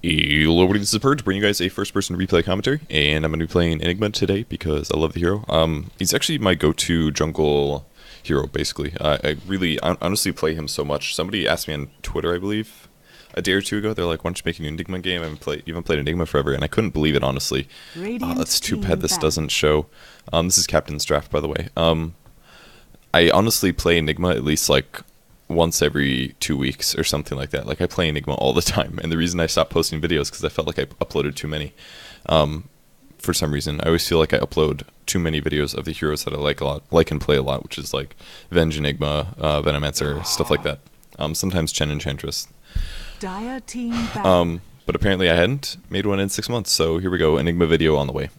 Hello, everybody, this is Purge, bringing you guys a first-person replay commentary, and I'm going to be playing Enigma today because I love the hero. He's actually my go-to jungle hero, basically. I really, honestly play him so much. Somebody asked me on Twitter, I believe, a day or two ago, they're like, why don't you make an Enigma game? I haven't played Enigma forever, and I couldn't believe it, honestly. That's too bad this doesn't show. This is Captain's Draft, by the way. I honestly play Enigma at least, like, once every 2 weeks or something like that. Like, I play Enigma all the time, and the reason I stopped posting videos because I felt like I uploaded too many. For some reason, I always feel like I upload too many videos of the heroes that I like a lot, like and play a lot, which is like Venge, Enigma, Venomancer, stuff like that. Sometimes Chen Enchantress. But apparently I hadn't made one in 6 months, so here we go, Enigma video on the way.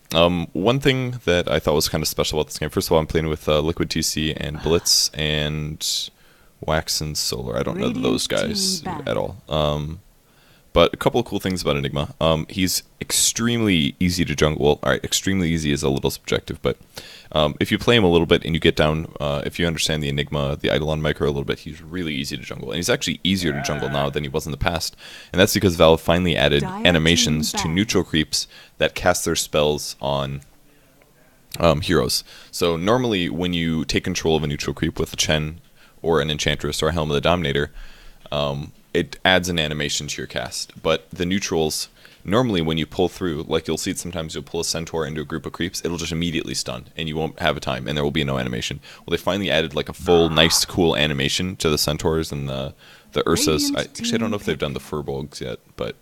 One thing that I thought was kind of special about this game, first of all, I'm playing with Liquid TC and Blitz and Wax and Solar. I don't know those guys at all. But a couple of cool things about Enigma. He's extremely easy to jungle. Well, alright, extremely easy is a little subjective, but if you play him a little bit and you get down, if you understand the Enigma, the Eidolon micro a little bit, he's really easy to jungle. And he's actually easier to jungle now than he was in the past. And that's because Valve finally added animations to neutral creeps that cast their spells on heroes. So normally when you take control of a neutral creep with a Chen or an Enchantress or a Helm of the Dominator, it adds an animation to your cast. But the neutrals, normally when you pull through, like you'll see it sometimes, you'll pull a Centaur into a group of creeps, it'll just immediately stun, and you won't have a time, and there will be no animation. Well, they finally added like a full, nice, cool animation to the Centaurs and the Ursas. Actually, I don't know if they've done the Furbolgs yet, but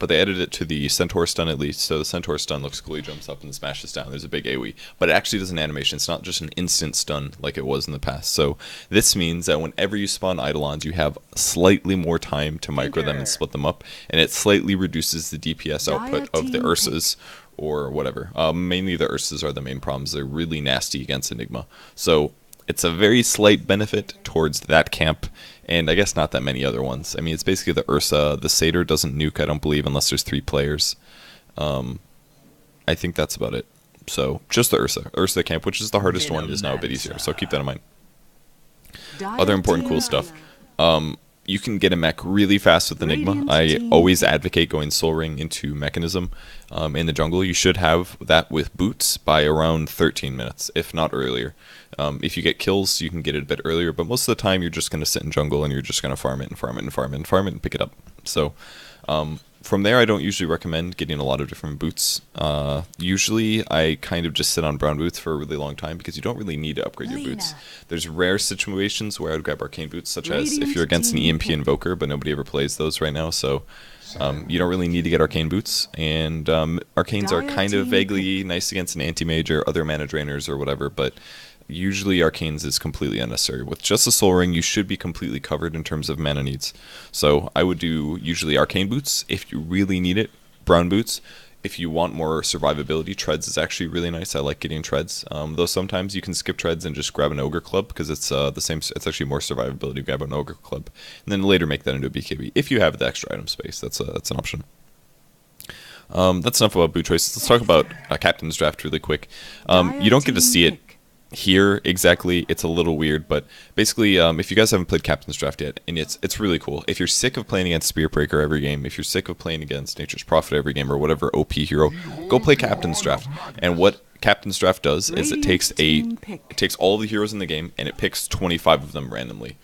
they added it to the Centaur stun at least, so the Centaur stun looks cool, he jumps up and smashes down, there's a big AoE, but it actually does an animation, it's not just an instant stun like it was in the past. So this means that whenever you spawn Eidolons, you have slightly more time to micro them and split them up, and it slightly reduces the DPS output of the Ursas, or whatever. Mainly the Ursas are the main problems, they're really nasty against Enigma. So it's a very slight benefit towards that camp, and I guess not that many other ones. I mean, it's basically the Ursa. The Satyr doesn't nuke, I don't believe, unless there's 3 players. I think that's about it. So, just the Ursa. Ursa camp, which is the hardest one, is now a bit easier, so keep that in mind. Other important cool stuff. You can get a mech really fast with Enigma. I always advocate going Soul Ring into Mechanism in the jungle. You should have that with boots by around 13 minutes, if not earlier. If you get kills, you can get it a bit earlier, but most of the time you're just going to sit in jungle and you're just going to farm it and farm it and farm it and farm it and pick it up. So from there, I don't usually recommend getting a lot of different boots. Usually, I kind of just sit on brown boots for a really long time because you don't really need to upgrade your boots. There's rare situations where I would grab arcane boots, such as if you're against an EMP Invoker, but nobody ever plays those right now, so you don't really need to get arcane boots. And arcanes are kind of vaguely nice against an anti-mage or other mana drainers or whatever, but usually arcanes is completely unnecessary. With just a soul ring, you should be completely covered in terms of mana needs. So I would do usually arcane boots if you really need it, brown boots. If you want more survivability, treads is actually really nice. I like getting treads, though sometimes you can skip treads and just grab an ogre club because it's the same. It's actually more survivability to grab an ogre club, and then later make that into a BKB if you have the extra item space. That's an option. That's enough about boot choices. Let's talk about Captain's Draft really quick. You don't get to see it here exactly, it's a little weird, but basically if you guys haven't played Captain's Draft yet, and it's really cool. If you're sick of playing against Spear Breaker every game, if you're sick of playing against Nature's Prophet every game, or whatever OP hero, go play Captain's Draft. And what Captain's Draft does is it takes all the heroes in the game and it picks 25 of them randomly,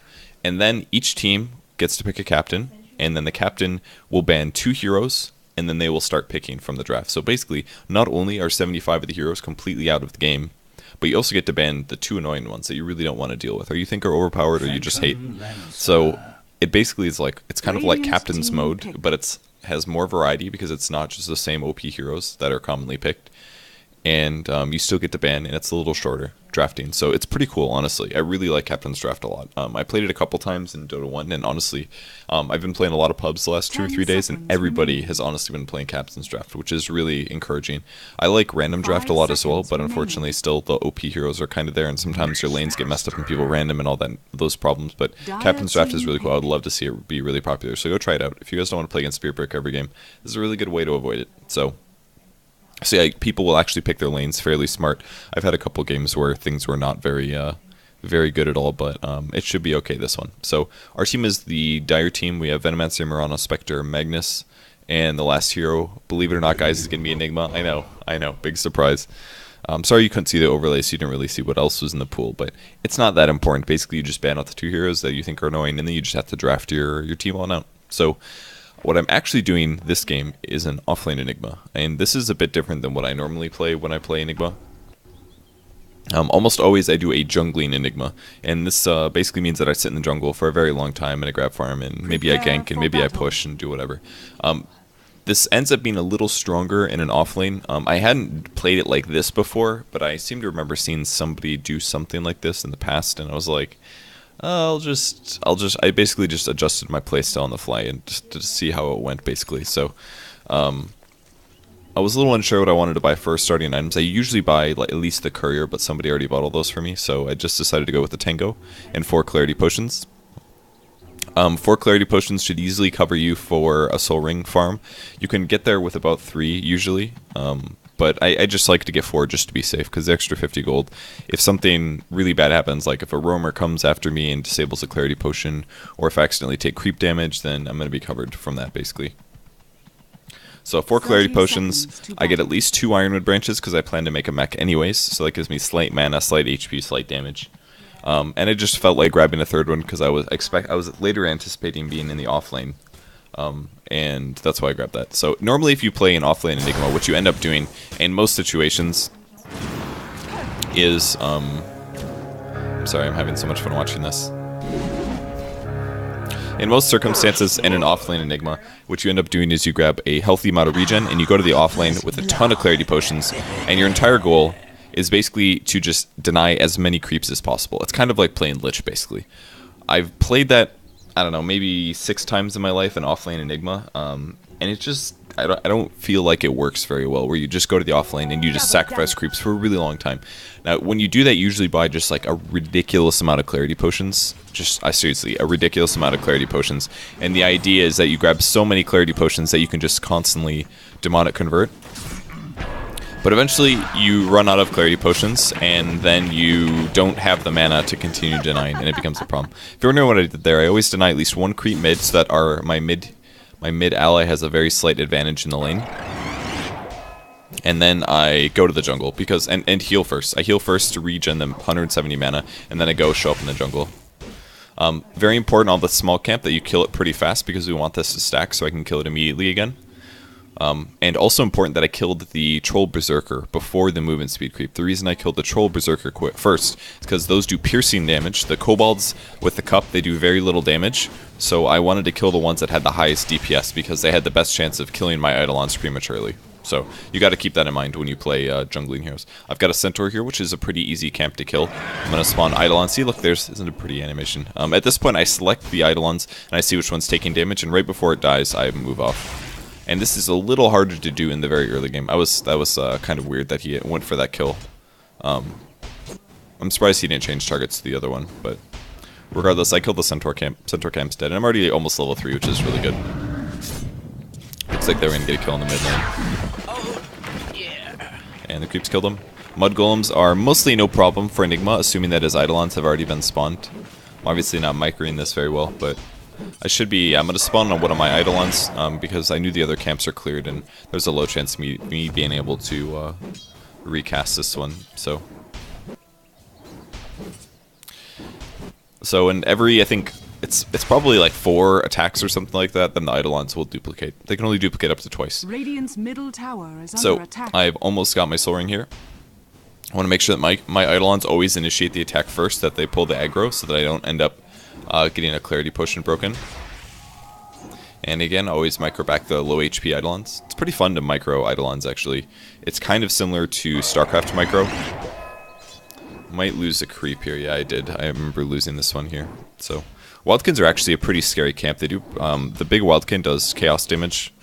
and then each team gets to pick a captain, and then the captain will ban 2 heroes, and then they will start picking from the draft. So basically, not only are 75 of the heroes completely out of the game, but you also get to ban the 2 annoying ones that you really don't want to deal with, or you think are overpowered, or you just hate. So it basically is like, it's kind of like Captain's mode, but it has more variety because it's not just the same OP heroes that are commonly picked. And you still get to ban, and it's a little shorter drafting. So it's pretty cool, honestly. I really like Captain's Draft a lot. I played it a couple times in Dota 1, and honestly, I've been playing a lot of pubs the last 2 or 3 days, and everybody has honestly been playing Captain's Draft, which is really encouraging. I like random draft a lot as well, but unfortunately still the OP heroes are kind of there, and sometimes your lanes get messed up and people random and all those problems. But Captain's Draft is really cool. I would love to see it be really popular, so go try it out. If you guys don't want to play against Spear Breaker every game, this is a really good way to avoid it. So yeah, people will actually pick their lanes fairly smart. I've had a couple games where things were not very good at all, but it should be okay this one. So our team is the Dire team. We have Venomancer, Mirana, Spectre, Magnus, And the last hero, believe it or not, guys, is going to be Enigma. I know, big surprise. Sorry you couldn't see the overlay, so you didn't really see what else was in the pool, but it's not that important. Basically, you just ban out the 2 heroes that you think are annoying, and then you just have to draft your team on out. So what I'm actually doing this game is an offlane Enigma, and this is a bit different than what I normally play when I play Enigma. Almost always I do a jungling Enigma, and this basically means that I sit in the jungle for a very long time and I grab farm, and maybe I gank, and maybe I push and do whatever. This ends up being a little stronger in an offlane. I hadn't played it like this before, but I seem to remember seeing somebody do something like this in the past, and I was like, I basically just adjusted my playstyle on the fly and just to see how it went, basically. So, I was a little unsure what I wanted to buy first, starting items. I usually buy like, at least the courier, but somebody already bought all those for me, so I just decided to go with the Tango and 4 clarity potions. 4 clarity potions should easily cover you for a soul ring farm. You can get there with about 3 usually, but I just like to get 4 just to be safe, because the extra 50 gold, if something really bad happens, like if a roamer comes after me and disables a clarity potion, or if I accidentally take creep damage, then I'm going to be covered from that, basically. So 4 clarity potions, I get at least 2 ironwood branches, because I plan to make a mech anyways, so that gives me slight mana, slight HP, slight damage. And I just felt like grabbing a 3rd one, because I was later anticipating being in the offlane, and that's why I grabbed that. So normally if you play an offlane Enigma, what you end up doing in most situations is, I'm sorry, I'm having so much fun watching this. In most circumstances, in an offlane Enigma, what you end up doing is you grab a healthy amount of regen, and you go to the offlane with a ton of clarity potions, and your entire goal is basically to just deny as many creeps as possible. It's kind of like playing Lich, basically. I've played that, I don't know, maybe 6 times in my life in offlane Enigma, and it just, I don't feel like it works very well, where you just go to the offlane and you just sacrifice creeps for a really long time. Now, when you do that, you usually buy just like a ridiculous amount of clarity potions. Seriously, a ridiculous amount of clarity potions. And the idea is that you grab so many clarity potions that you can just constantly demonic convert. But eventually, you run out of clarity potions, and then you don't have the mana to continue denying, and it becomes a problem. If you're wondering what I did there, I always deny at least 1 creep mid, so that my mid ally has a very slight advantage in the lane. And then I go to the jungle, because and heal first. I heal first to regen them 170 mana, and then I go show up in the jungle. Very important on the small camp that you kill it pretty fast, because we want this to stack so I can kill it immediately again. And also important that I killed the Troll Berserker before the movement speed creep. The reason I killed the Troll Berserker first is because those do piercing damage. The Kobolds with the cup, they do very little damage. So I wanted to kill the ones that had the highest DPS, because they had the best chance of killing my Eidolons prematurely. So you got to keep that in mind when you play jungling heroes. I've got a Centaur here, which is a pretty easy camp to kill. I'm going to spawn Eidolon. See, look, isn't a pretty animation. At this point, I select the Eidolons, and I see which one's taking damage, and right before it dies, I move off. And this is a little harder to do in the very early game. That was kind of weird that he went for that kill. I'm surprised he didn't change targets to the other one, but regardless, I killed the Centaur camp. Centaur camp's dead, and I'm already almost level 3, which is really good. Looks like they're going to get a kill in the mid lane. And the creeps killed him. Mud golems are mostly no problem for Enigma, assuming that his Eidolons have already been spawned. I'm obviously not microing this very well, but I'm going to spawn on one of my Eidolons, because I knew the other camps are cleared, and there's a low chance of me being able to recast this one. So in every, I think, it's probably like 4 attacks or something like that, then the Eidolons will duplicate. They can only duplicate up to twice. Radiant's middle tower is So under attack. I've almost got my Soul Ring here. I want to make sure that my Eidolons always initiate the attack first, that they pull the aggro, so that I don't end up getting a clarity potion broken. And again, always micro back the low HP Eidolons. It's pretty fun to micro Eidolons, actually. It's kind of similar to StarCraft micro. Might lose a creep here. Yeah, I did. I remember losing this one here. So Wildkins are actually a pretty scary camp. They do the big Wildkin does chaos damage,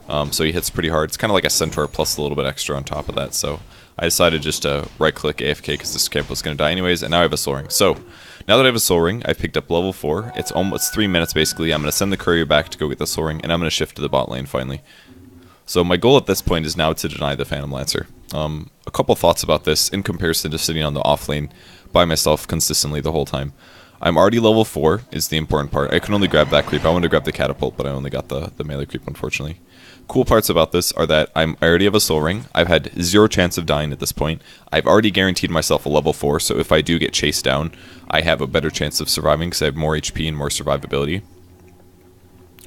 so he hits pretty hard. It's kind of like a Centaur plus a little bit extra on top of that. So I decided just to right-click AFK, because this camp was going to die anyways, and now I have a Soul Ring. So now that I have a Soul Ring, I've picked up level 4. It's almost 3 minutes basically. I'm going to send the courier back to go get the Soul Ring, and I'm going to shift to the bot lane finally. So my goal at this point is now to deny the Phantom Lancer. A couple thoughts about this in comparison to sitting on the off lane by myself consistently the whole time. I'm already level 4 is the important part. I can only grab that creep. I wanted to grab the catapult, but I only got the melee creep, unfortunately. Cool parts about this are that I already have a soul ring. I've had 0 chance of dying at this point. I've already guaranteed myself a level 4, so if I do get chased down, I have a better chance of surviving because I have more HP and more survivability.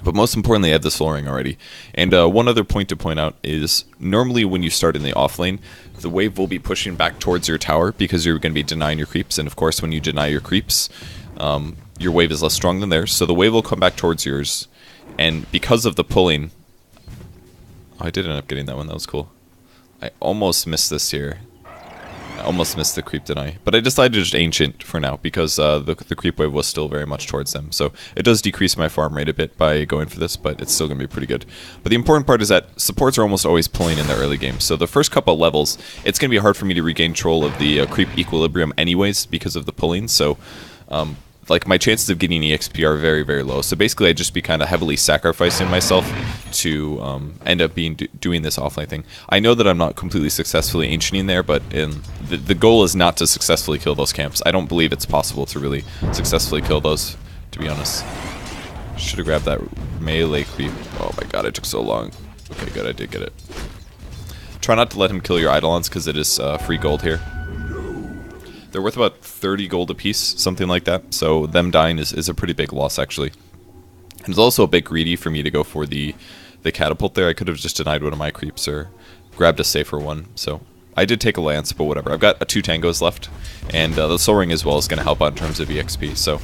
But most importantly, I have the soul ring already. And one other point to point out is, normally when you start in the offlane, the wave will be pushing back towards your tower because you're going to be denying your creeps. And of course, when you deny your creeps, your wave is less strong than theirs. So the wave will come back towards yours. And because of the pulling... Oh, I did end up getting that one. That was cool. I almost missed this here. I almost missed the creep deny. But I decided to just ancient for now because the creep wave was still very much towards them. So it does decrease my farm rate a bit by going for this, but it's still going to be pretty good. But the important part is that supports are almost always pulling in the early game. So the first couple of levels, it's going to be hard for me to regain control of the creep equilibrium anyways because of the pulling. So... like, my chances of getting EXP are very, very low. So basically, I'd just be kind of heavily sacrificing myself to end up doing this offline thing. I know that I'm not completely successfully ancienting there, but the goal is not to successfully kill those camps. I don't believe it's possible to really successfully kill those, to be honest. Should have grabbed that melee creep. Oh my god, it took so long. Okay, good, I did get it. Try not to let him kill your Eidolons, because it is free gold here. They're worth about 30 gold apiece, something like that. So them dying is a pretty big loss, actually. And it's also a bit greedy for me to go for the catapult there. I could have just denied one of my creeps or grabbed a safer one. So I did take a lance, but whatever. I've got 2 tangos left, and the soul ring as well is going to help out in terms of EXP. So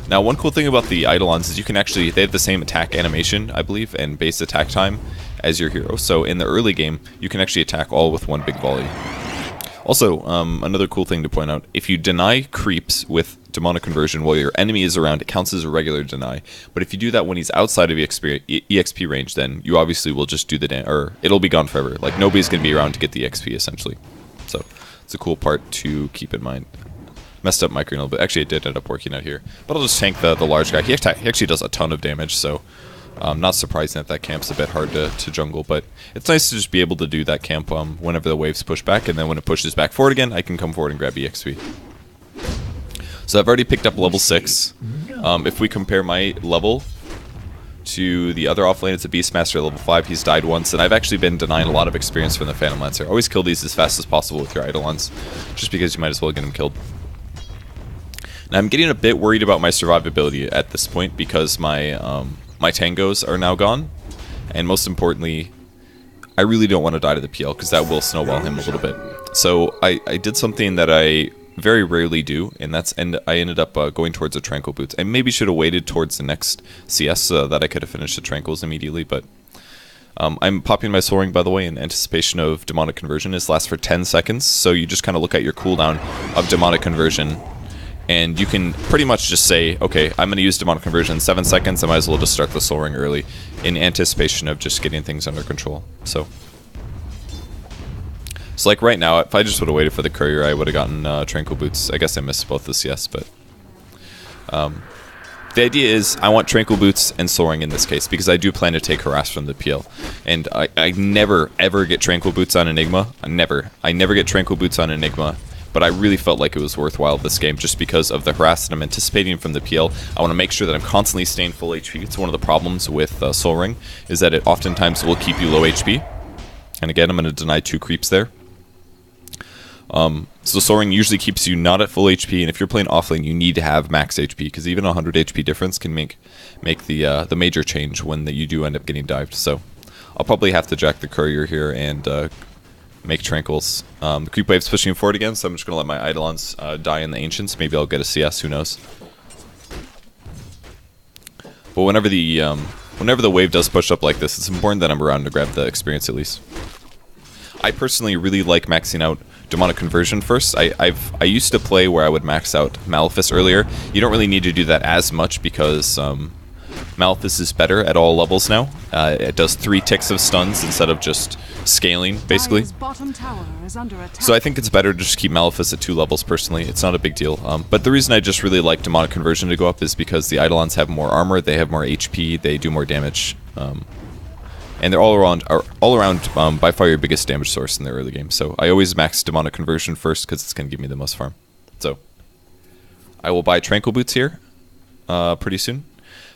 now, one cool thing about the Eidolons is you can actually, they have the same attack animation, I believe, and base attack time as your hero. So in the early game, you can actually attack all with one big volley. Also, another cool thing to point out, if you deny creeps with demonic conversion while your enemy is around, it counts as a regular deny. But if you do that when he's outside of EXP range, then you obviously will just do the or it'll be gone forever. Like, nobody's going to be around to get the XP, essentially. So, it's a cool part to keep in mind. Messed up micro a little bit. Actually, it did end up working out here. But I'll just tank the large guy. He actually does a ton of damage, so... not surprising that camp's a bit hard to jungle, but it's nice to just be able to do that camp whenever the waves push back, and then when it pushes back forward again, I can come forward and grab EXP. So I've already picked up level 6. If we compare my level to the other offlane, it's a Beastmaster level 5. He's died once, and I've actually been denying a lot of experience from the Phantom Lancer. Always kill these as fast as possible with your Eidolons, just because you might as well get them killed. Now I'm getting a bit worried about my survivability at this point because my tangos are now gone, and most importantly, I really don't want to die to the PL because that will snowball him a little bit. So I did something that I very rarely do, and I ended up going towards the Tranquil Boots. I maybe should have waited towards the next CS so that I could have finished the Tranquils immediately, but I'm popping my soul ring, by the way, in anticipation of demonic conversion. This lasts for 10 seconds, so you just kind of look at your cooldown of demonic conversion. And you can pretty much just say, okay, I'm going to use demonic conversion in 7 seconds. I might as well just start the soul ring early in anticipation of just getting things under control. So like right now, if I just would have waited for the courier, I would have gotten Tranquil Boots. I guess I missed both the CS, but the idea is I want Tranquil Boots and soul ring in this case because I do plan to take harass from the PL. And I never, ever get Tranquil Boots on Enigma. I never get Tranquil Boots on Enigma. But I really felt like it was worthwhile this game just because of the harass that I'm anticipating from the PL. I want to make sure that I'm constantly staying full HP. It's one of the problems with Soul Ring, is that it oftentimes will keep you low HP. And again, I'm going to deny 2 creeps there. So Soul Ring usually keeps you not at full HP, and if you're playing offlane, you need to have max HP, because even a 100 HP difference can make the major change when you do end up getting dived. So I'll probably have to jack the courier here and... make Tranquils. The creep wave's pushing forward again, so I'm just going to let my Eidolons die in the Ancients. Maybe I'll get a CS, who knows. But whenever the wave does push up like this, it's important that I'm around to grab the experience at least. I personally really like maxing out demonic conversion first. I used to play where I would max out Malefice earlier. You don't really need to do that as much because Malefice is better at all levels now. It does 3 ticks of stuns instead of just scaling, basically. So I think it's better to just keep Malefice at 2 levels, personally. It's not a big deal. But the reason I just really like demonic conversion to go up is because the Eidolons have more armor, they have more HP, they do more damage. And they're all around by far your biggest damage source in the early game. So I always max demonic conversion first because it's going to give me the most farm. So I will buy Tranquil Boots here pretty soon.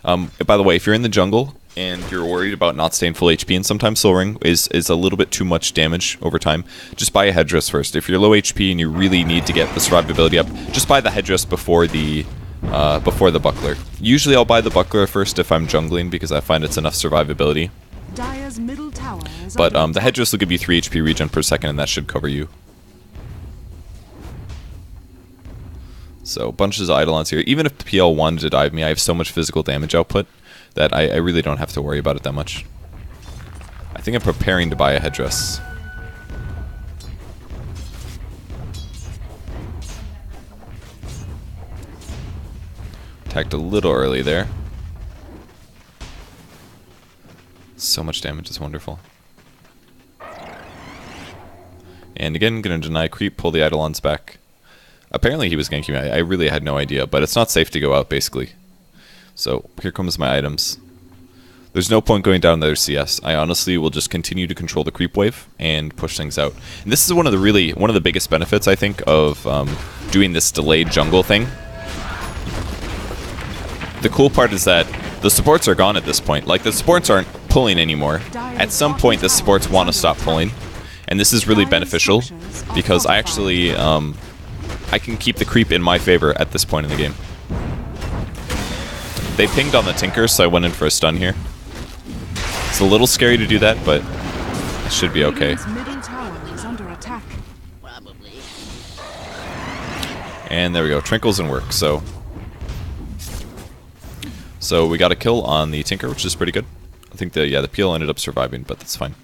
By the way, if you're in the jungle and you're worried about not staying full HP, and sometimes Soul Ring is a little bit too much damage over time, just buy a headdress first. If you're low HP and you really need to get the survivability up, just buy the headdress before the buckler. Usually I'll buy the buckler first if I'm jungling because I find it's enough survivability. Dire's middle tower is But under the headdress will give you 3 HP regen per second, and that should cover you. So bunches of Eidolons here. Even if the PL wanted to dive me, I have so much physical damage output that I really don't have to worry about it that much. I think I'm preparing to buy a headdress. Attacked a little early there. So much damage is wonderful. And again, gonna deny creep, pull the Eidolons back. Apparently he was ganking me. I really had no idea, but it's not safe to go out, basically. So, here comes my items. There's no point going down another CS. I honestly will just continue to control the creep wave and push things out. And this is one of the biggest benefits, I think, of doing this delayed jungle thing. The cool part is that the supports are gone at this point. Like, the supports aren't pulling anymore. At some point, the supports want to stop pulling. And this is really beneficial because I actually... I can keep the creep in my favor at this point in the game. They pinged on the Tinker, so I went in for a stun here. It's a little scary to do that, but it should be okay. middle tower is under attack. And there we go. Trinkle's in work, so we got a kill on the Tinker, which is pretty good. I think the PL ended up surviving, but that's fine.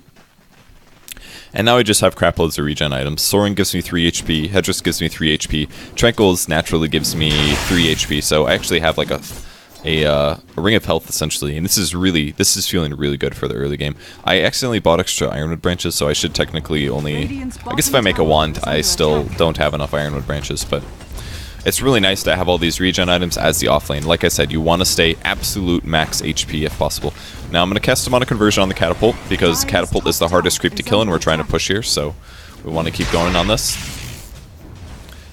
And now I just have crap loads of regen items. Soaring gives me 3 HP, Headdress gives me 3 HP, Tranquils naturally gives me 3 HP, so I actually have like a ring of health essentially, and this is feeling really good for the early game. I accidentally bought extra Ironwood branches, so I should technically only... I guess if I make a wand, I still don't have enough Ironwood branches, but it's really nice to have all these regen items as the offlane. Like I said, you want to stay absolute max HP if possible. Now I'm going to cast Demonic Conversion on the Catapult, because Catapult is the hardest creep to kill and we're trying to push here, so we want to keep going on this.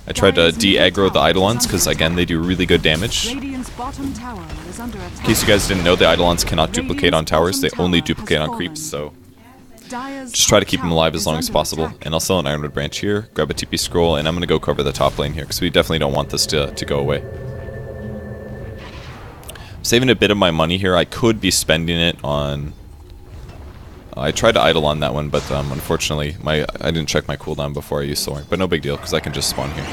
I tried to de-aggro the Eidolons, because again, they do really good damage. In case you guys didn't know, the Eidolons cannot duplicate on towers, they only duplicate on creeps, so just try to keep them alive as long as possible. And I'll sell an Ironwood branch here, grab a TP scroll, and I'm going to go cover the top lane here, because we definitely don't want this to go away. I'm saving a bit of my money here. I could be spending it on... I tried to Eidolon that one, but unfortunately, I didn't check my cooldown before I used Soul Ring, but no big deal, because I can just spawn here.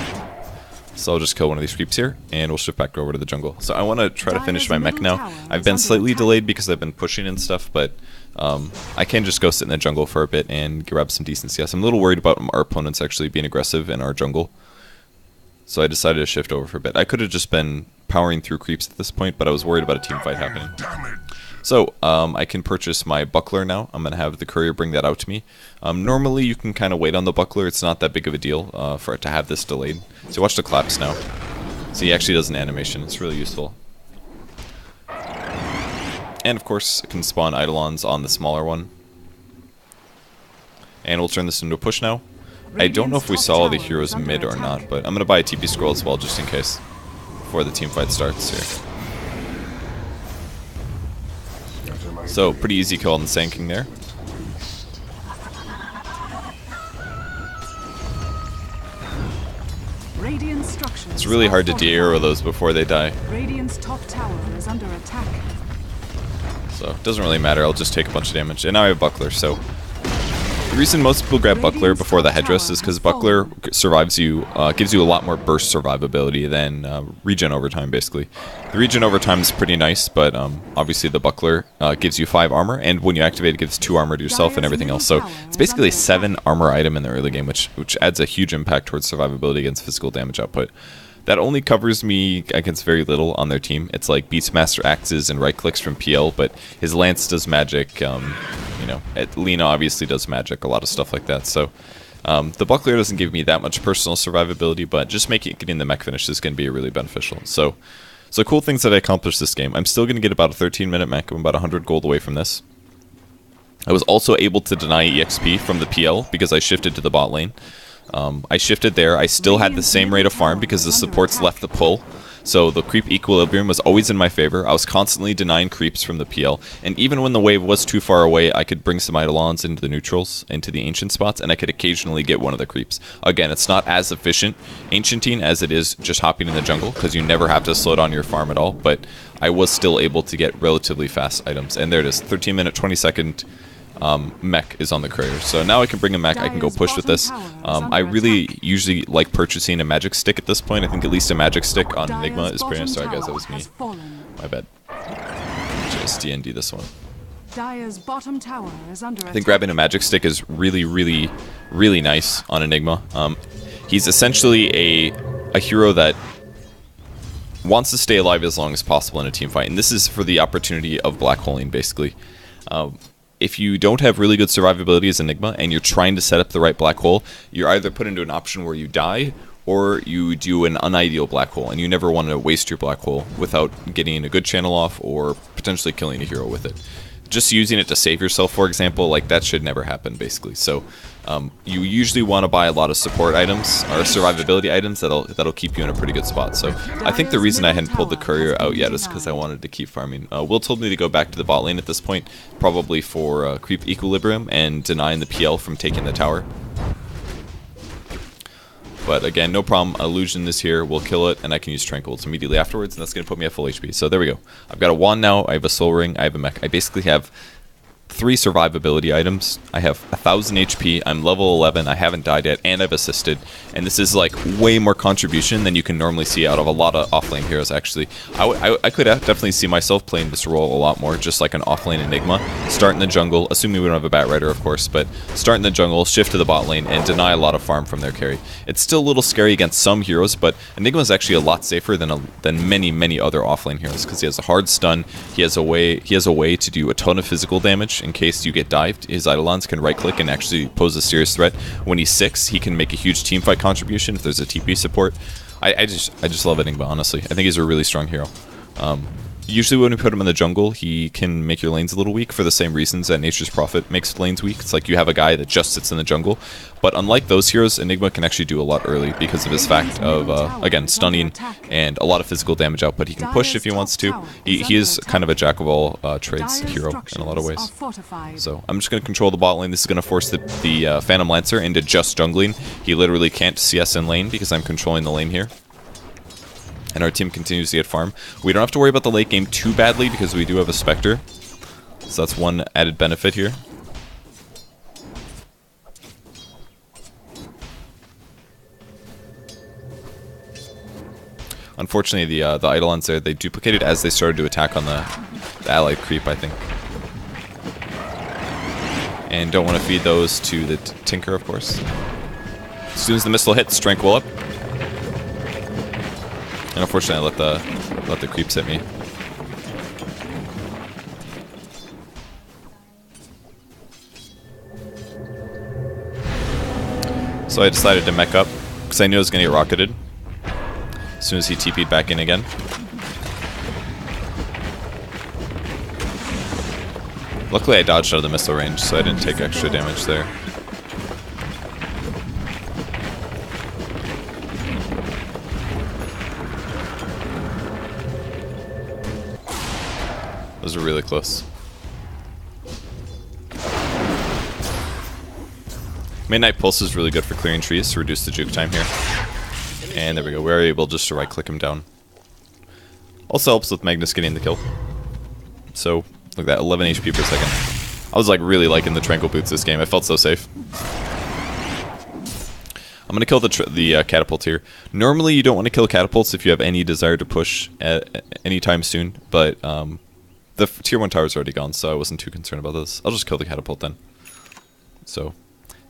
So I'll just kill one of these creeps here, and we'll shift back over to the jungle. So I want to try to finish my mech now. I've been slightly delayed because I've been pushing and stuff, but I can just go sit in the jungle for a bit and grab some decent CS. I'm a little worried about our opponents actually being aggressive in our jungle, so I decided to shift over for a bit. I could have just been powering through creeps at this point, but I was worried about a team fight happening. So, I can purchase my buckler now. I'm going to have the courier bring that out to me. Normally, you can kind of wait on the buckler. It's not that big of a deal for it to have this delayed. So watch the collapse now. So he actually does an animation. It's really useful. And of course, it can spawn Eidolons on the smaller one. And we'll turn this into a push now. I don't know if we saw all the heroes mid or not, but I'm going to buy a TP scroll as well, just in case, before the team fight starts here. So, pretty easy kill on the Sand King there. It's really hard to de-arrow those before they die. Radiant's top tower is under attack. So, it doesn't really matter, I'll just take a bunch of damage. And now I have Buckler, so... The reason most people grab Buckler before the Headdress is because Buckler survives you, gives you a lot more burst survivability than regen over time, basically. The regen over time is pretty nice, but obviously the Buckler gives you 5 armor, and when you activate it, gives 2 armor to yourself and everything else. So it's basically a 7 armor item in the early game, which adds a huge impact towards survivability against physical damage output. That only covers me against very little on their team. It's like Beastmaster axes and right clicks from PL, but his lance does magic. You know, Lina obviously does magic, a lot of stuff like that. So the Buckler doesn't give me that much personal survivability, but just getting the mech finish is going to be really beneficial. So cool things that I accomplished this game. I'm still going to get about a 13-minute mech. I'm about 100 gold away from this. I was also able to deny EXP from the PL because I shifted to the bot lane. I shifted there. I still had the same rate of farm because the supports left the pull. So the creep equilibrium was always in my favor. I was constantly denying creeps from the PL, and even when the wave was too far away, I could bring some Eidolons into the neutrals, into the ancient spots, and I could occasionally get one of the creeps. Again, it's not as efficient ancienting as it is just hopping in the jungle, because you never have to slow down your farm at all, but I was still able to get relatively fast items. And there it is, 13 minute, 20 second mech is on the courier. So now I can bring a mech, I can go push with this. I really usually like purchasing a magic stick at this point. I think at least a magic stick on Enigma is pretty nice. Sorry guys, that was me. My bad. Just DND this one. Dire's bottom tower is under I think grabbing a magic stick is really, really, really nice on Enigma. He's essentially a hero that wants to stay alive as long as possible in a team fight, and this is for the opportunity of black holing, basically. If you don't have really good survivability as Enigma, and you're trying to set up the right black hole, you're either put into an option where you die, or you do an unideal black hole, and you never want to waste your black hole without getting a good channel off, or potentially killing a hero with it. Just using it to save yourself, for example, like that should never happen, basically. So you usually want to buy a lot of support items or survivability items that'll keep you in a pretty good spot. So I think the reason I hadn't pulled the courier out yet is because I wanted to keep farming. Will told me to go back to the bot lane at this point, probably for creep equilibrium and denying the PL from taking the tower. But again, no problem. Illusion is here. We'll kill it, and I can use Tranquils immediately afterwards, and that's going to put me at full HP. So there we go. I've got a wand now. I have a soul ring. I have a mech. I basically have 3 survivability items. I have 1000 HP. I'm level 11. I haven't died yet, and I've assisted. And this is like way more contribution than you can normally see out of a lot of offlane heroes. Actually, I could definitely see myself playing this role a lot more, just like an offlane Enigma. Start in the jungle, assuming we don't have a Bat Rider, of course, but start in the jungle, shift to the bot lane, and deny a lot of farm from their carry. It's still a little scary against some heroes, but Enigma is actually a lot safer than many other offlane heroes because he has a hard stun. He has a way to do a ton of physical damage in case you get dived. His Eidolons can right click and actually pose a serious threat. When he's 6, he can make a huge teamfight contribution if there's a TP support. I just love Enigma, honestly. I think he's a really strong hero. Usually when we put him in the jungle, he can make your lanes a little weak for the same reasons that Nature's Prophet makes lanes weak. It's like you have a guy that just sits in the jungle. But unlike those heroes, Enigma can actually do a lot early because of his fact of, again, stunning and a lot of physical damage output. He can push if he wants to. He is kind of a jack-of-all trades hero in a lot of ways. So I'm just going to control the bot lane. This is going to force the Phantom Lancer into just jungling. He literally can't CS in lane because I'm controlling the lane here. And our team continues to get farm. We don't have to worry about the late game too badly because we do have a Spectre. So that's one added benefit here. Unfortunately, the Eidolons there, they duplicated as they started to attack on the allied creep, I think. And don't want to feed those to the Tinker, of course. As soon as the missile hits, strength will up. And unfortunately, I let the creeps hit me. So I decided to mech up because I knew I was going to get rocketed as soon as he TP'd back in again. Luckily, I dodged out of the missile range, so I didn't take extra damage there. Those are really close. Midnight Pulse is really good for clearing trees to reduce the juke time here. And there we go, we're able just to right click him down. Also helps with Magnus getting the kill. So, look at that, 11 HP per second. I was like really liking the Tranquil Boots this game, I felt so safe. I'm going to kill the catapult here. Normally you don't want to kill catapults if you have any desire to push at anytime soon, but the tier 1 tower is already gone, so I wasn't too concerned about this. I'll just kill the catapult then. So,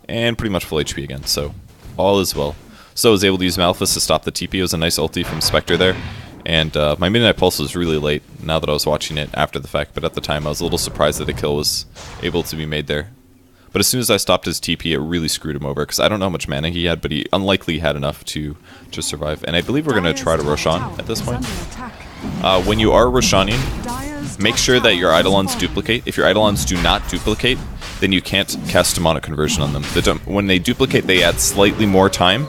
and pretty much full HP again, so all is well. So I was able to use Malphus to stop the TP. It was a nice ulti from Spectre there. And my Midnight Pulse was really late, now that I was watching it after the fact, but at the time I was a little surprised that a kill was able to be made there. But as soon as I stopped his TP, it really screwed him over, because I don't know how much mana he had, but he unlikely had enough to survive. And I believe we're going to try to Roshan at this point. When you are Roshaning, make sure that your Eidolons duplicate. If your Eidolons do not duplicate, then you can't cast Demonic Conversion on them. When they duplicate, they add slightly more time.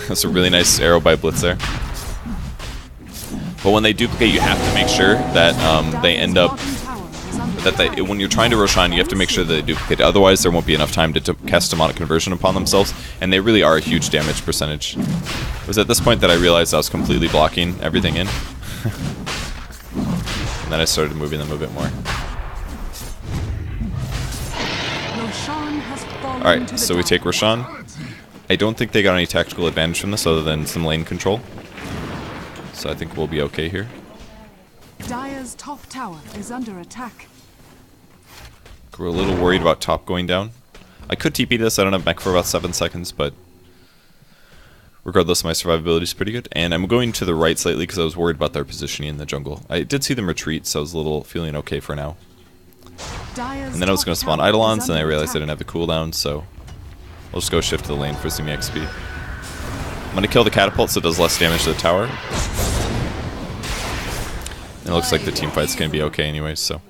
That's a really nice arrow by Blitz there. But when they duplicate, you have to make sure that they end up... when you're trying to Roshan, you have to make sure that they duplicate. Otherwise, there won't be enough time to cast demonic conversion upon themselves, and they really are a huge damage percentage. It was at this point that I realized I was completely blocking everything in. And then I started moving them a bit more. Alright, so we take Roshan. I don't think they got any tactical advantage from this other than some lane control. So I think we'll be okay here. Dire's top tower is under attack. We're a little worried about top going down. I could TP this, I don't have mech for about 7 seconds, but regardless, my survivability is pretty good. And I'm going to the right slightly because I was worried about their positioning in the jungle. I did see them retreat, so I was a little feeling okay for now. And then I was going to spawn Eidolons, and I realized I didn't have the cooldown, so I'll just go shift to the lane for some XP. I'm going to kill the catapult so it does less damage to the tower. And it looks like the team fight's going to be okay anyways, so.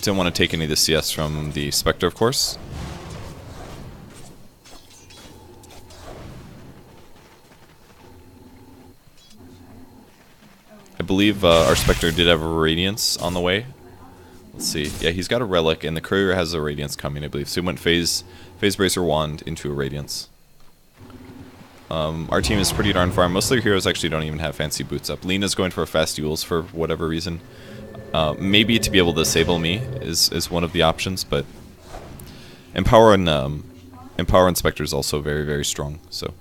Didn't want to take any of the CS from the Spectre, of course. I believe our Spectre did have a Radiance on the way. Let's see. Yeah, he's got a Relic, and the Courier has a Radiance coming, I believe. So he went Phase Bracer Wand into a Radiance. Our team is pretty darn farm. Most of their heroes actually don't even have fancy boots up. Lena's going for fast duels for whatever reason. Maybe to be able to disable me is one of the options, but Empower and Spectre is also very, very strong. So,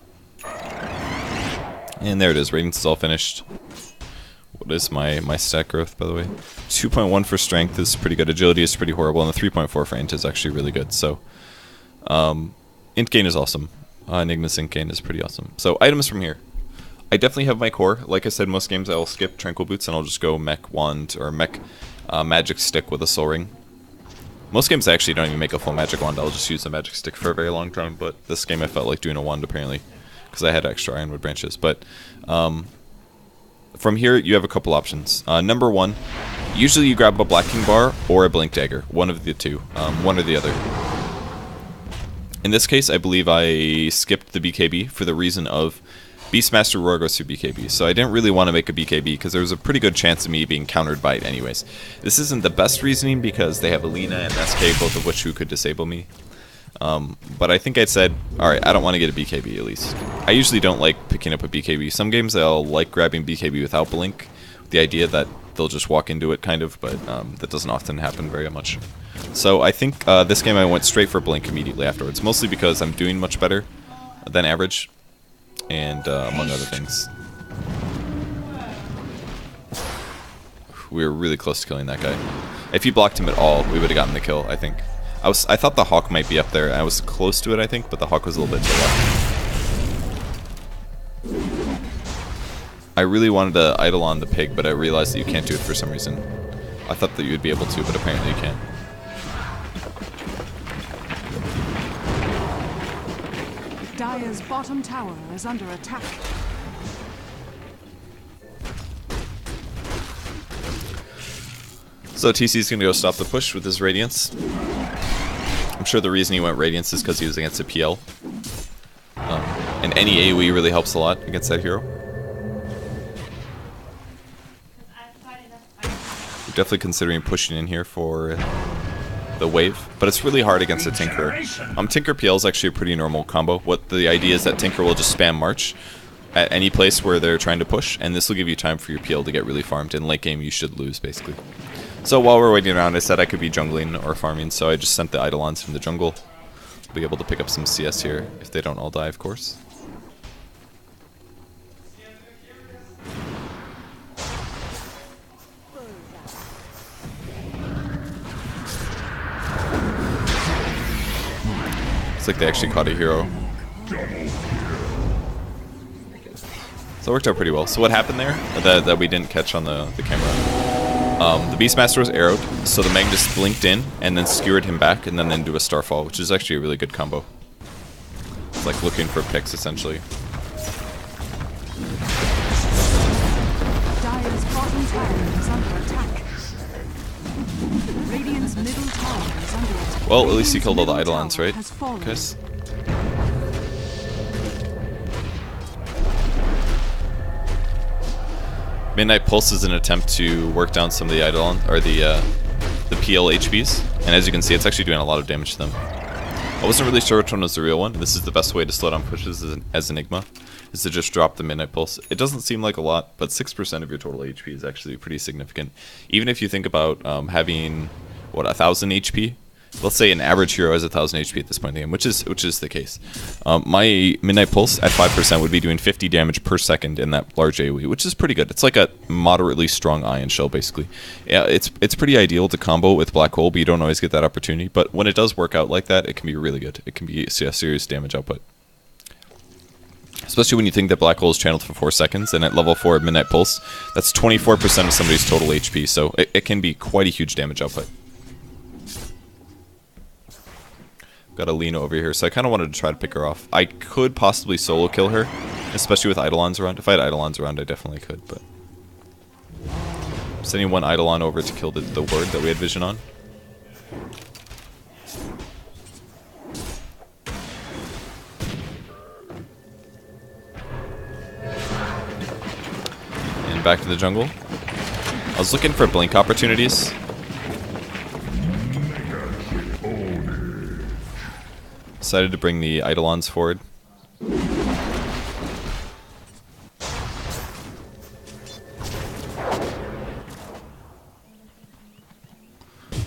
and there it is. Radiance is all finished. What is my stat growth, by the way? 2.1 for strength is pretty good. Agility is pretty horrible, and the 3.4 for int is actually really good. So, int gain is awesome. Enigma's int gain is pretty awesome. So, items from here. I definitely have my core. Like I said, most games I'll skip Tranquil Boots and I'll just go Mech Wand or Mech Magic Stick with a Soul Ring. Most games I actually don't even make a full Magic Wand. I'll just use a Magic Stick for a very long time. But this game I felt like doing a Wand apparently because I had extra Ironwood branches. But from here you have a couple options. Number one, usually you grab a Black King Bar or a Blink Dagger. One of the two. One or the other. In this case, I believe I skipped the BKB for the reason of Beastmaster Roar goes through BKB, so I didn't really want to make a BKB because there was a pretty good chance of me being countered by it anyways. This isn't the best reasoning because they have Alina and SK, both of which who could disable me. But I think I said, alright, I don't want to get a BKB at least. I usually don't like picking up a BKB. Some games I'll like grabbing BKB without Blink, with the idea that they'll just walk into it kind of, but that doesn't often happen very much. So I think this game I went straight for Blink immediately afterwards, mostly because I'm doing much better than average. And among other things. We were really close to killing that guy. If he blocked him at all, we would have gotten the kill, I think. I thought the Hawk might be up there. I was close to it, I think, but the Hawk was a little bit to the left. I really wanted to Eidolon the pig, but I realized that you can't do it for some reason. I thought that you would be able to, but apparently you can't. Dire's bottom tower is under attack. So TC's gonna go stop the push with his Radiance. I'm sure the reason he went Radiance is because he was against a PL. And any AoE really helps a lot against that hero. We're definitely considering pushing in here for the wave, but it's really hard against a Tinker. Tinker PL is actually a pretty normal combo. What the idea is that Tinker will just spam March at any place where they're trying to push, and this will give you time for your PL to get really farmed. In late game, you should lose, basically. So while we're waiting around, I said I could be jungling or farming, so I just sent the Eidolons from the jungle. I'll be able to pick up some CS here, if they don't all die, of course. Looks like they actually caught a hero. So it worked out pretty well. So what happened there that we didn't catch on the camera? The Beastmaster was arrowed, so the Magnus blinked in and then skewered him back and then into a Starfall, which is actually a really good combo. It's like looking for picks, essentially. Dire's bottom tower is under attack. Radiant's middle tower is under attack. Well, at least he Radiant's killed all the middle Eidolons, tower right? has fallen. Guys? Midnight Pulse is an attempt to work down some of the Eidolon, or the PL HPs, and as you can see, it's actually doing a lot of damage to them. I wasn't really sure which one was the real one. This is the best way to slow down pushes as Enigma, is to just drop the Midnight Pulse. It doesn't seem like a lot, but 6% of your total HP is actually pretty significant. Even if you think about having, what, 1,000 HP? Let's say an average hero has 1,000 HP at this point in the game, which is the case. My Midnight Pulse at 5% would be doing 50 damage per second in that large AoE, which is pretty good. It's like a moderately strong Ion Shell, basically. Yeah, it's pretty ideal to combo with Black Hole, but you don't always get that opportunity. But when it does work out like that, it can be really good. It can be serious damage output. Especially when you think that Black Hole is channeled for 4 seconds, and at level 4 Midnight Pulse, that's 24% of somebody's total HP, so it can be quite a huge damage output. Got a Lena over here, so I kind of wanted to try to pick her off. I could possibly solo kill her, especially with Eidolons around. If I had Eidolons around, I definitely could, but... I'm sending one Eidolon over to kill the word that we had vision on. And back to the jungle. I was looking for blink opportunities. Decided to bring the Eidolons forward.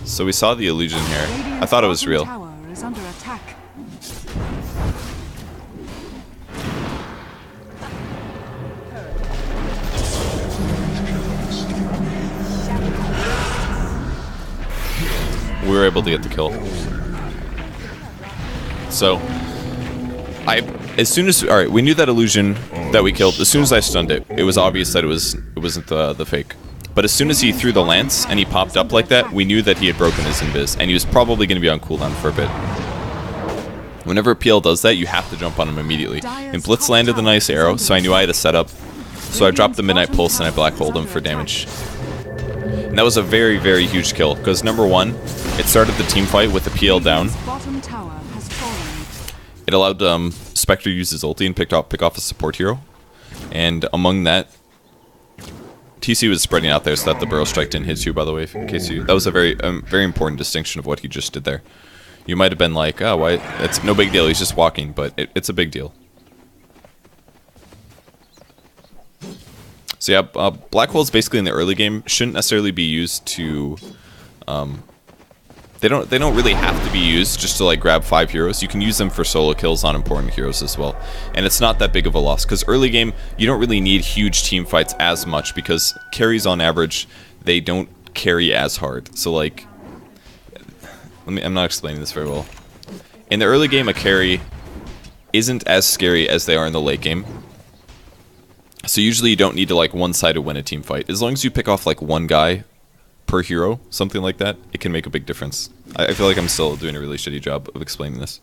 So we saw the illusion here. I thought it was real. Tower is under attack. We were able to get the kill. So, alright, we knew that illusion that we killed. As soon as I stunned it, it was obvious that it wasn't the fake. But as soon as he threw the lance and he popped up like that, we knew that he had broken his invis, and he was probably going to be on cooldown for a bit. Whenever a PL does that, you have to jump on him immediately. And Blitz landed the nice arrow, so I knew I had a setup. So I dropped the Midnight Pulse and I Black Holed him for damage. And that was a very, very huge kill, because number one, it started the team fight with the PL down. It allowed Spectre to use his ulti and pick off a support hero. And among that, TC was spreading out there so that the Burrow Strike didn't hit you, by the way, in case you... That was a very important distinction of what he just did there. You might have been like, oh, why? It's no big deal, he's just walking, but it's a big deal. So yeah, Black Holes basically in the early game shouldn't necessarily be used to... They don't really have to be used just to like grab 5 heroes. You can use them for solo kills on important heroes as well. And it's not that big of a loss, because early game, you don't really need huge team fights as much, because carries on average, they don't carry as hard. So like, I'm not explaining this very well. In the early game, a carry isn't as scary as they are in the late game. So usually you don't need to like one-sided win a team fight. As long as you pick off like one guy per hero, something like that, it can make a big difference. I feel like I'm still doing a really shitty job of explaining this.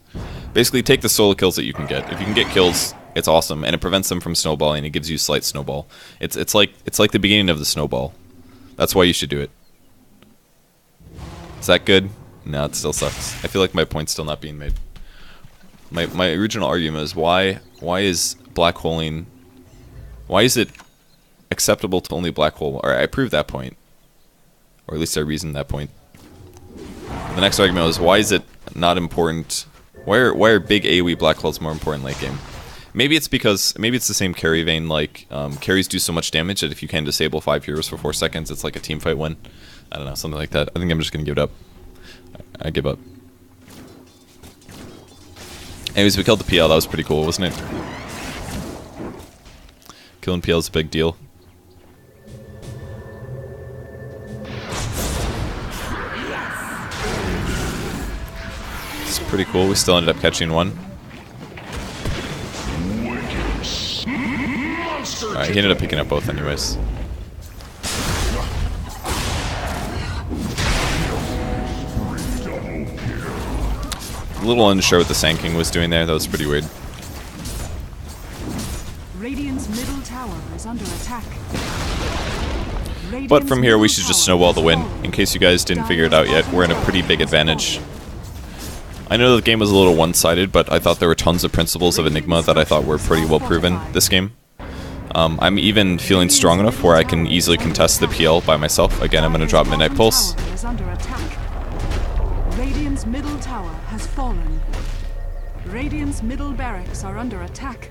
Basically, take the solo kills that you can get. If you can get kills, it's awesome, and it prevents them from snowballing. It gives you slight snowball. It's like the beginning of the snowball. That's why you should do it. Is that good? No, it still sucks. I feel like my point's still not being made. My original argument is why is black holing? Why is it acceptable to only black hole? Or I proved that point. Or at least I reasoned that point. The next argument was, why is it not important? Why are big AoE black holes more important late game? Maybe it's the same carry vein, like carries do so much damage that if you can disable 5 heroes for 4 seconds, it's like a team fight win. I don't know, something like that. I think I'm just gonna give it up. I give up. Anyways, we killed the PL, that was pretty cool, wasn't it? Killing PL is a big deal. Pretty cool. We still ended up catching one. Alright, he ended up picking up both anyways. A little unsure what the Sand King was doing there. That was pretty weird. Radiant's middle tower is under attack. But from here, we should just snowball the win. In case you guys didn't figure it out yet, we're in a pretty big advantage. I know the game was a little one-sided, but I thought there were tons of principles of Enigma that I thought were pretty well proven this game. I'm even feeling strong enough where I can easily contest the PL by myself. Again, I'm going to drop Midnight Pulse. Radiant's middle tower has fallen. Radiant's middle barracks are under attack.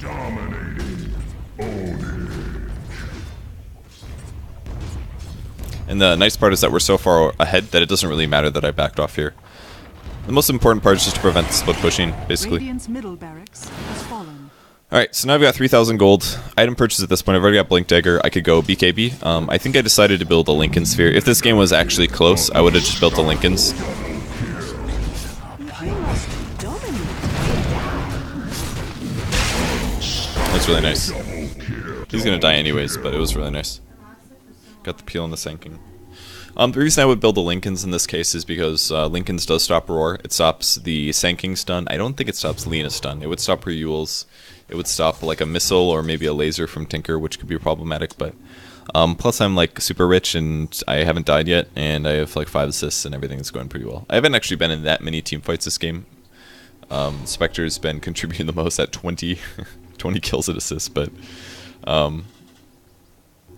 Dominating. And the nice part is that we're so far ahead that it doesn't really matter that I backed off here. The most important part is just to prevent the split pushing, basically. Radiant's middle barracks has fallen. Alright, so now I've got 3,000 gold. Item purchase at this point. I've already got Blink Dagger. I could go BKB. I think I decided to build a Lincoln Sphere. If this game was actually close, I would have just built the Lincolns. That's really nice. He's gonna die anyways, but it was really nice. Got the peel and the sinking. The reason I would build the Lincolns in this case is because Lincolns does stop Roar. It stops the Sanking stun. I don't think it stops Lena stun. It would stop her Yules. It would stop like a missile or maybe a laser from Tinker, which could be problematic. But plus I'm like super rich and I haven't died yet, and I have like 5 assists and everything's going pretty well. I haven't actually been in that many team fights this game. Spectre's been contributing the most at 20 kills and assists, but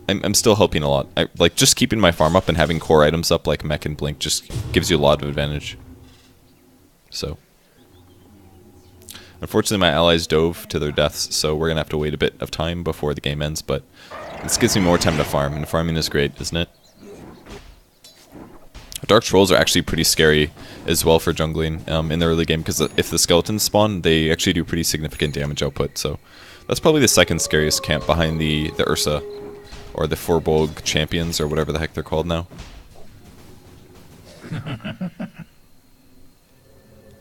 I'm still helping a lot. Like just keeping my farm up and having core items up like Mech and Blink just gives you a lot of advantage. So unfortunately my allies dove to their deaths, so we're gonna have to wait a bit of time before the game ends, but this gives me more time to farm, and farming is great, isn't it? Dark Trolls are actually pretty scary as well for jungling in the early game, because if the skeletons spawn, they actually do pretty significant damage output, so that's probably the second scariest camp behind the Ursa, or the Forbolg champions, or whatever the heck they're called now.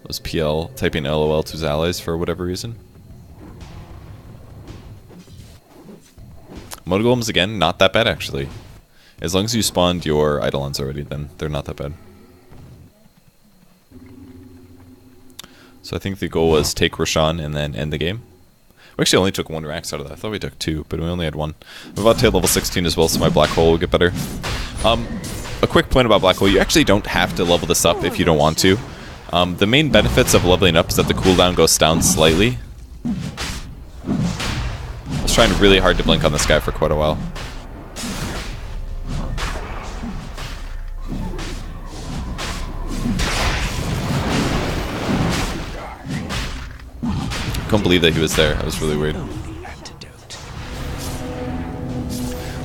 Was PL typing LOL to his allies for whatever reason. Motogolems, again, not that bad actually. As long as you spawned your Eidolons already, then they're not that bad. So I think the goal was take Roshan and then end the game. We actually only took 1 Rax out of that. I thought we took 2, but we only had 1. I'm about to hit level 16 as well, so my Black Hole will get better. A quick point about Black Hole, you actually don't have to level this up if you don't want to. The main benefits of leveling up is that the cooldown goes down slightly. I was trying really hard to blink on this guy for quite a while. I couldn't believe that he was there. That was really weird.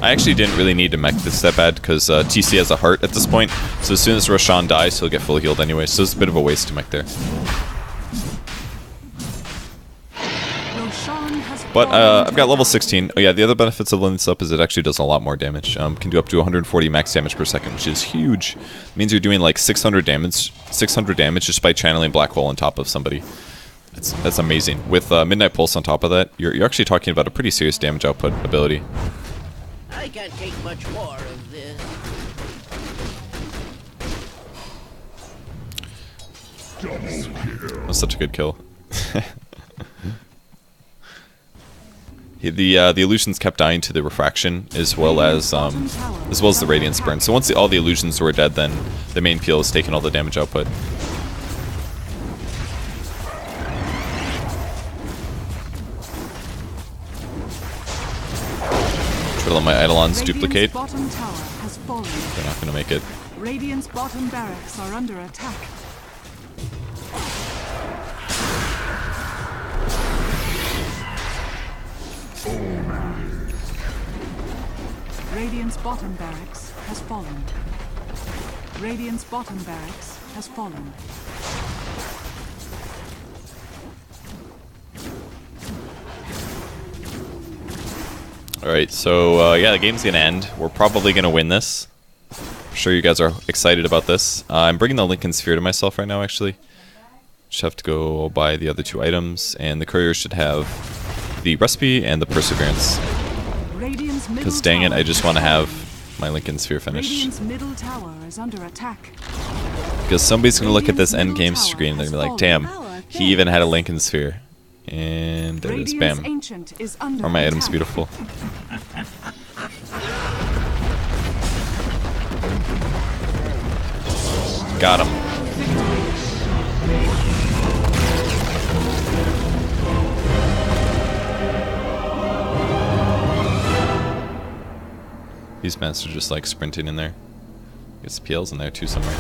I actually didn't really need to mech this that bad because TC has a heart at this point, so as soon as Roshan dies, he'll get full healed anyway, so it's a bit of a waste to mech there. But I've got level 16. Oh yeah, the other benefits of leveling this up is it actually does a lot more damage. Can do up to 140 max damage per second, which is huge. It means you're doing like 600 damage just by channeling Black Hole on top of somebody. That's amazing. With Midnight Pulse on top of that, you're actually talking about a pretty serious damage output ability. I can't take much more of this. That's such a good kill. The illusions kept dying to the refraction as well as the radiance burn. So once all the illusions were dead, then the main peel is taking all the damage output. Try to let my Eidolons duplicate. They're not going to make it. Radiant's bottom barracks are under attack. Radiant's bottom barracks has fallen. Radiant's bottom barracks has fallen. Alright, so yeah, the game's gonna end. We're probably gonna win this. I'm sure you guys are excited about this. I'm bringing the Lincoln Sphere to myself right now, actually. Just have to go buy the other 2 items, and the courier should have the recipe and the perseverance. Because dang it, I just want to have my Lincoln Sphere finished. Middle tower is under attack. Because somebody's going to look at this end game screen and they're going to be like, damn, he even had a Lincoln Sphere. And there it is. Radiant's Bam. ancient is under Are my items attack. beautiful? Got him. These masters are just like sprinting in there. Gets PLs in there too somewhere.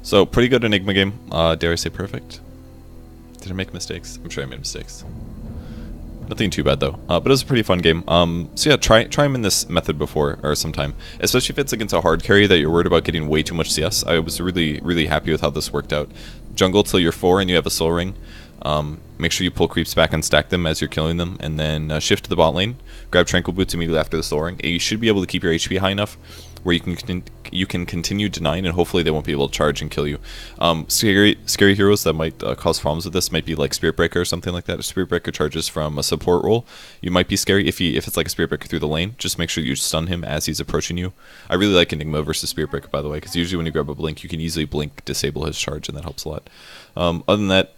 So pretty good Enigma game. Dare I say perfect? Did I make mistakes? I'm sure I made mistakes. Nothing too bad though. But it was a pretty fun game. So yeah, try him in this method before or sometime. Especially if it's against a hard carry that you're worried about getting way too much CS. I was really happy with how this worked out. Jungle till you're 4 and you have a soul ring. Make sure you pull creeps back and stack them as you're killing them, and then shift to the bot lane. Grab tranquil boots immediately after the soul ring. And you should be able to keep your HP high enough where you can continue denying, and hopefully they won't be able to charge and kill you. Scary heroes that might cause problems with this might be like Spirit Breaker or something like that. If Spirit Breaker charges from a support role, you might be scary. If it's like a Spirit Breaker through the lane, just make sure you stun him as he's approaching you. I really like Enigma versus Spirit Breaker, by the way, because usually when you grab a blink, you can easily blink disable his charge, and that helps a lot. Other than that,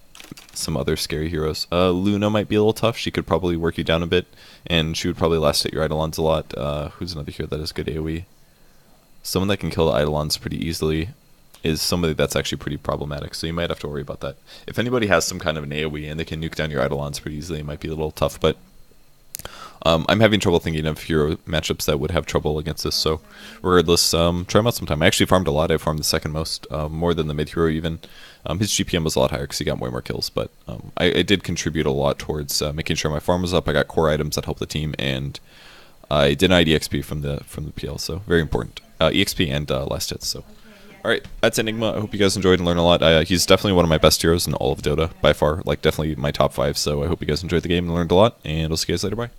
some other scary heroes. Luna might be a little tough. She could probably work you down a bit, and she would probably last at your Eidolons a lot. Who's another hero that has good AoE? Someone that can kill the Eidolons pretty easily is somebody that's actually pretty problematic, so you might have to worry about that. If anybody has some kind of an AoE and they can nuke down your Eidolons pretty easily, it might be a little tough, but I'm having trouble thinking of hero matchups that would have trouble against this, so regardless, try them out sometime. I actually farmed a lot. I farmed the second most, more than the mid hero even. His GPM was a lot higher because he got way more kills, but I did contribute a lot towards making sure my farm was up. I got core items that helped the team, and I denied EXP from the PL, so very important. EXP and last hits, so. Alright, that's Enigma. I hope you guys enjoyed and learned a lot. He's definitely one of my best heroes in all of Dota, by far. Like, definitely my top 5, so I hope you guys enjoyed the game and learned a lot, and I'll see you guys later. Bye.